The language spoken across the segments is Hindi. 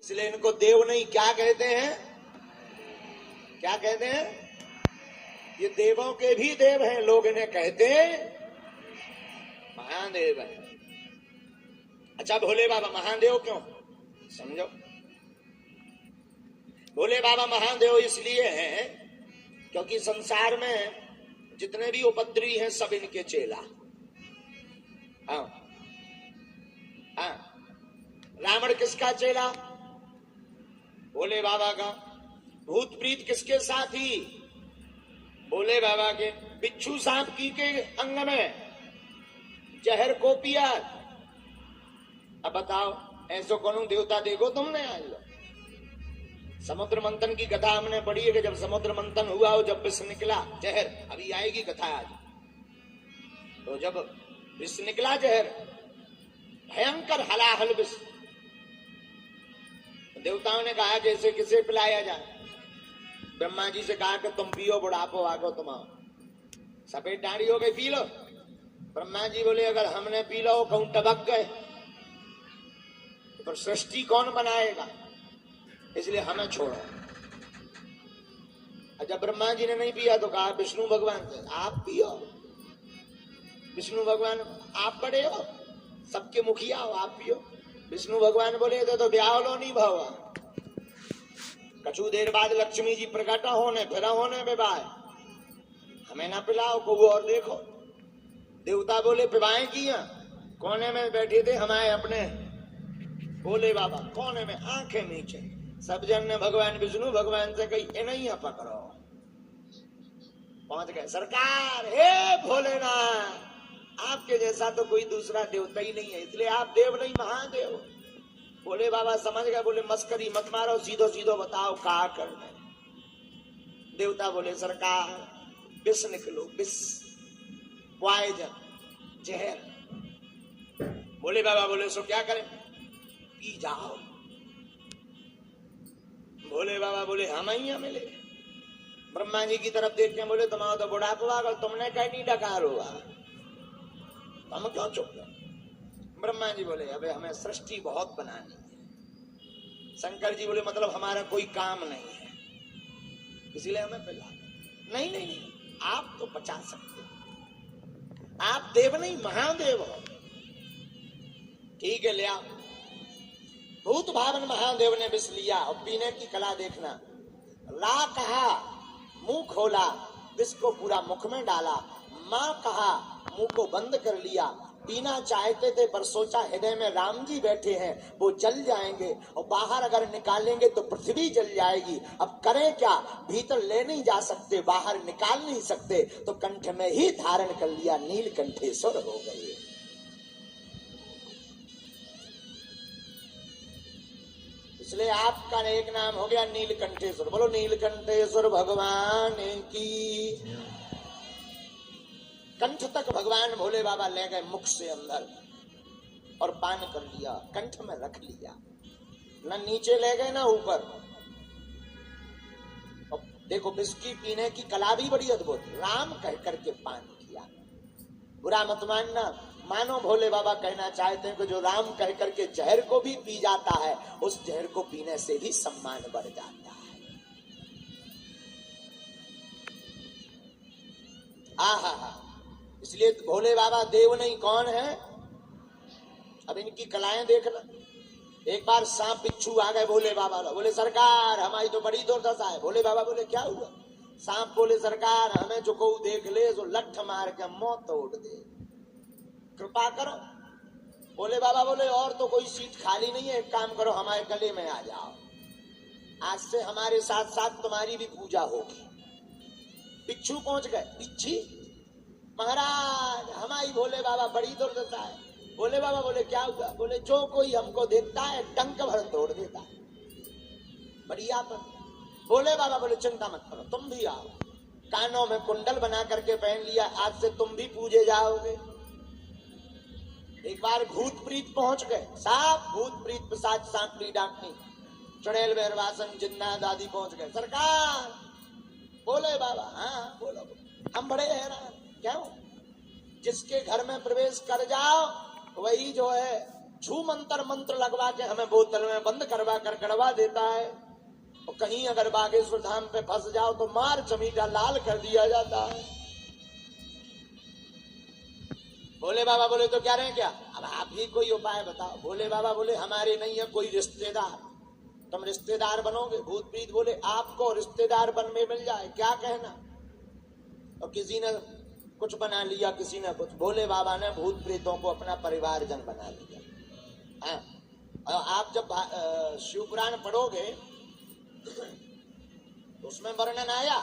इसलिए इनको देव नहीं क्या कहते हैं, क्या कहते हैं? ये देवों के भी देव हैं, लोग इन्हें कहते हैं महादेव है। अच्छा भोले बाबा महादेव क्यों? समझो, भोले बाबा महादेव इसलिए हैं क्योंकि संसार में जितने भी उपद्रवी हैं सब इनके चेला। हाँ हाँ, रावण किसका चेला? भोले बाबा का। भूत प्रीत किसके साथी? भोले बाबा के। बिच्छू सांप की के अंग में जहर को पिया। अब बताओ ऐसो कौन देवता देखो तुमने आज लो। समुद्र मंथन की कथा हमने पढ़ी है कि जब समुद्र मंथन हुआ हो, जब विष निकला जहर, अभी आएगी कथा आज। तो जब विष निकला जहर, भयंकर हलाहल विष, देवताओं ने कहा जैसे किसे पिलाया जाए। ब्रह्मा जी से कहा कि तुम पियो, बुढ़ापो आगो तुम्हारा, सफेद दाढ़ी हो गई, पी लो। ब्रह्मा जी बोले अगर हमने पी लो कहूं टबक गए तो सृष्टि कौन बनाएगा, इसलिए हमें छोड़ो। जब ब्रह्मा जी ने नहीं पिया तो कहा विष्णु भगवान से आप पियो। विष्णु भगवान आप बड़े हो, सबके मुखिया हो, आप पियो। विष्णु भगवान बोले तो ब्याह लो नहीं भावा। कछु देर बाद लक्ष्मी जी प्रकट होने फिर होने विवाह, हमें ना पिलाओ को और देखो। देवता बोले पिवाएं किया, कोने में बैठे थे हमारे अपने भोले बाबा, कोने में आंखें नीचे। सब जन ने भगवान विष्णु भगवान से कही नहीं पकड़ो। पहुंच गए सरकार, हे भोलेनाथ आपके जैसा तो कोई दूसरा देवता ही नहीं है, इसलिए आप देव नहीं महादेव। भोले बाबा समझ गए, बोले मस्करी मत मारो, सीधो सीधो बताओ क्या करना है। देवता बोले सरकार विष निकलो, विष पॉइजन जहर। भोले बाबा बोले सो क्या करें? पी जाओ। भोले बाबा बोले हम ही मिले। ब्रह्मा जी की तरफ देख के बोले तुम्हारा तो बुढ़ापा, तुमने कहीं नहीं डकार हुआ, हम क्यों चुप गए? ब्रह्मा जी बोले अबे हमें सृष्टि बहुत बनानी है। शंकर जी बोले मतलब हमारा कोई काम नहीं है, इसीलिए हमें पिला। नहीं नहीं नहीं, आप तो बचा सकते, आप देव नहीं महादेव हो। ठीक है ले आओ। भूत भावन महादेव ने विष लिया और पीने की कला देखना। ला कहा, मुंह खोला, विष को पूरा मुख में डाला। माँ कहा, मुंह को बंद कर लिया। पीना चाहते थे पर सोचा हृदय में राम जी बैठे हैं, वो जल जाएंगे और बाहर अगर निकालेंगे तो पृथ्वी जल जाएगी। अब करें क्या? भीतर ले नहीं जा सकते, बाहर निकाल नहीं सकते, तो कंठ में ही धारण कर लिया, नीलकंठेश्वर हो गए। इसलिए आपका एक नाम हो गया नीलकंठेश्वर। बोलो नीलकंठेश्वर भगवान की। कंठ तक भगवान भोले बाबा ले गए, मुख से अंदर, और पान कर लिया, कंठ में रख लिया, न नीचे ले गए ना ऊपर। और देखो विस्की पीने की कला भी बड़ी अद्भुत, राम कह करके पान किया। बुरा मत मानना, मानो भोले बाबा कहना चाहते हैं कि जो राम कह करके जहर को भी पी जाता है, उस जहर को पीने से भी सम्मान बढ़ जाता है। आहा, इसलिए भोले बाबा देव नहीं कौन है? अब इनकी कलाएं देखना। एक बार सांप बिच्छू आ गए भोले बाबा, बोले सरकार हमारी तो बड़ी दुर्दशा है। भोले बाबा बोले क्या हुआ? सांप बोले सरकार हमें जो को देख ले तो लठ मार के मौत तोड़ दे, कृपा करो। भोले बाबा बोले और तो कोई सीट खाली नहीं है, एक काम करो हमारे गले में आ जाओ, आज से हमारे साथ साथ तुम्हारी भी पूजा होगी। बिच्छू पहुंच गए, बिच्छी महाराज हमारी भोले बाबा बड़ी दुर्दशा है। भोले बाबा बोले क्या हुआ? बोले जो कोई हमको देखता है डंक भर तोड़ देता है। बढ़िया पर भोले बाबा बोले चिंता मत करो, तुम भी आओ। कानों में कुंडल बना करके पहन लिया, आज से तुम भी पूजे जाओगे। एक बार भूत प्रीत पहुंच गए, साफ भूत प्रीत पिशाच सांपली डाकनी चुड़ैल बेरवासन जिन्नात आदि पहुंच गए। सरकार बोले बाबा हाँ बोलो, हम बड़े हैरान, क्यों? जिसके घर में प्रवेश कर जाओ वही जो है छू मंत्र मंत्र लगवा के हमें बोतल में बंद करवा कर कड़वा देता है, और कहीं अगर बागेश्वर धाम पे फंस जाओ तो मार चमीटा लाल कर दिया जाता है। भोले बाबा बोले तो क्या रहे क्या, अब आप ही कोई उपाय बताओ। भोले बाबा बोले हमारे नहीं है कोई रिश्तेदार, तुम रिश्तेदार बनोगे। भूत प्रीत बोले आपको रिश्तेदार बन में मिल जाए क्या कहना। और किसी ने कुछ बना लिया, किसी ने कुछ। भोले बाबा ने भूत प्रेतों को अपना परिवारजन बना लिया। हाँ, और आप जब शिव पुराण पढ़ोगे तो उसमें वर्णन आया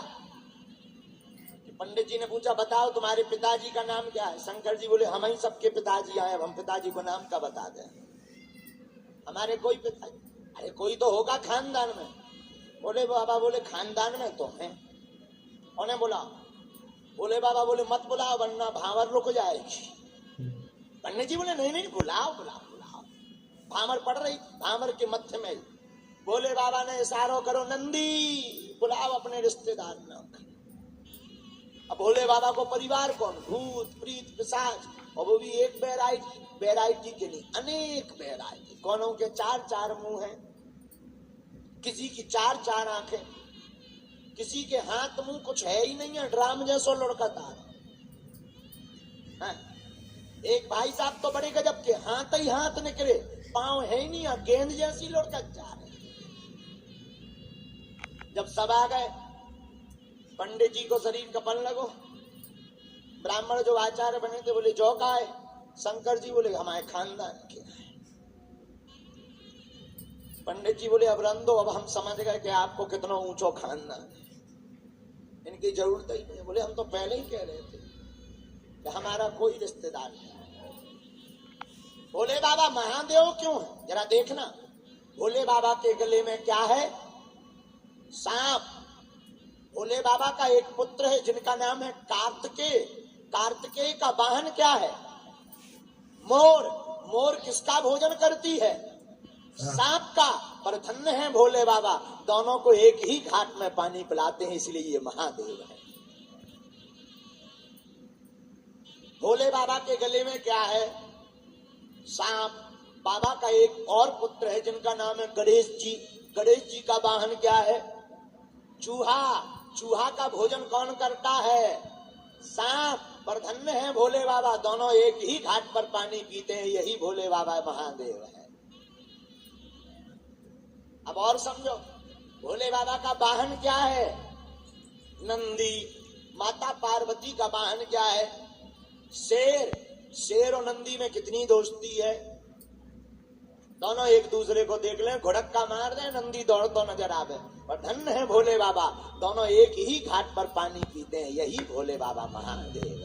कि पंडित जी ने पूछा बताओ तुम्हारे पिताजी का नाम क्या है। शंकर जी बोले हम ही सबके पिताजी आए, अब हम पिताजी को नाम का बता दें। हमारे कोई पिताजी, अरे कोई तो होगा खानदान में। बोले बाबा बोले खानदान में तो है, उन्हें बुलाओ। बोले बाबा बोले मत बुलाओ वरना भावर रुक जाएगी। पंडित जी बोले नहीं नहीं बुलाओ बुलाओ बुलाओ। भावर पड़ रही, भावर के मध्य में बोले बाबा ने इशारा करो नंदी बुलाओ अपने रिश्तेदार में। अब भोले बाबा को परिवार कौन, भूत प्रीत पिशाच, और वो भी एक वैरायटी के नहीं अनेक वैरायटी। कौनों के 4-4 मुंह हैं, किसी की 4-4 आंखें, किसी के हाथ मुंह कुछ है ही नहीं है, ड्राम जैसो लुढ़कता है। एक भाई साहब तो बड़े गजब के, हाथ ही हाथ निकले, पांव है ही नहीं, गेंद जैसी लुढ़कत जा रहे। जब सब आ गए पंडित जी को शरीर कपन लगो। ब्राह्मण जो आचार्य बने थे बोले जो का है। शंकर जी बोले हमारे खानदान के हैं। पंडित जी बोले अब रंदो, अब हम समझ गए कि आपको कितना ऊंचो खानदान है, इनकी जरूरत ही नहीं। बोले हम तो पहले ही कह रहे थे कि हमारा कोई रिश्तेदार नहीं। भोले बाबा महादेव क्यों है जरा देखना। भोले बाबा के गले में क्या है, सांप। भोले बाबा का एक पुत्र है जिनका नाम है कार्तिकेय। कार्तिकेय का वाहन क्या है, मोर। मोर किसका भोजन करती है, सांप का। पर धन्य है भोले बाबा, दोनों को एक ही घाट में पानी पिलाते हैं, इसलिए ये महादेव है। भोले बाबा के गले में क्या है, सांप। बाबा का एक और पुत्र है जिनका नाम है गणेश जी। गणेश जी का वाहन क्या है, चूहा। चूहा का भोजन कौन करता है, सांप। पर धन्य है भोले बाबा, दोनों एक ही घाट पर पानी पीते हैं, यही भोले बाबा महादेव है। अब और समझो, भोले बाबा का वाहन क्या है, नंदी। माता पार्वती का वाहन क्या है, शेर। शेर और नंदी में कितनी दोस्ती है, दोनों एक दूसरे को देख लें, घुड़क्का मार दे, नंदी दौड़ तो नजर आवे। पर धन्य है भोले बाबा, दोनों एक ही घाट पर पानी पीते हैं, यही भोले बाबा महादेव है।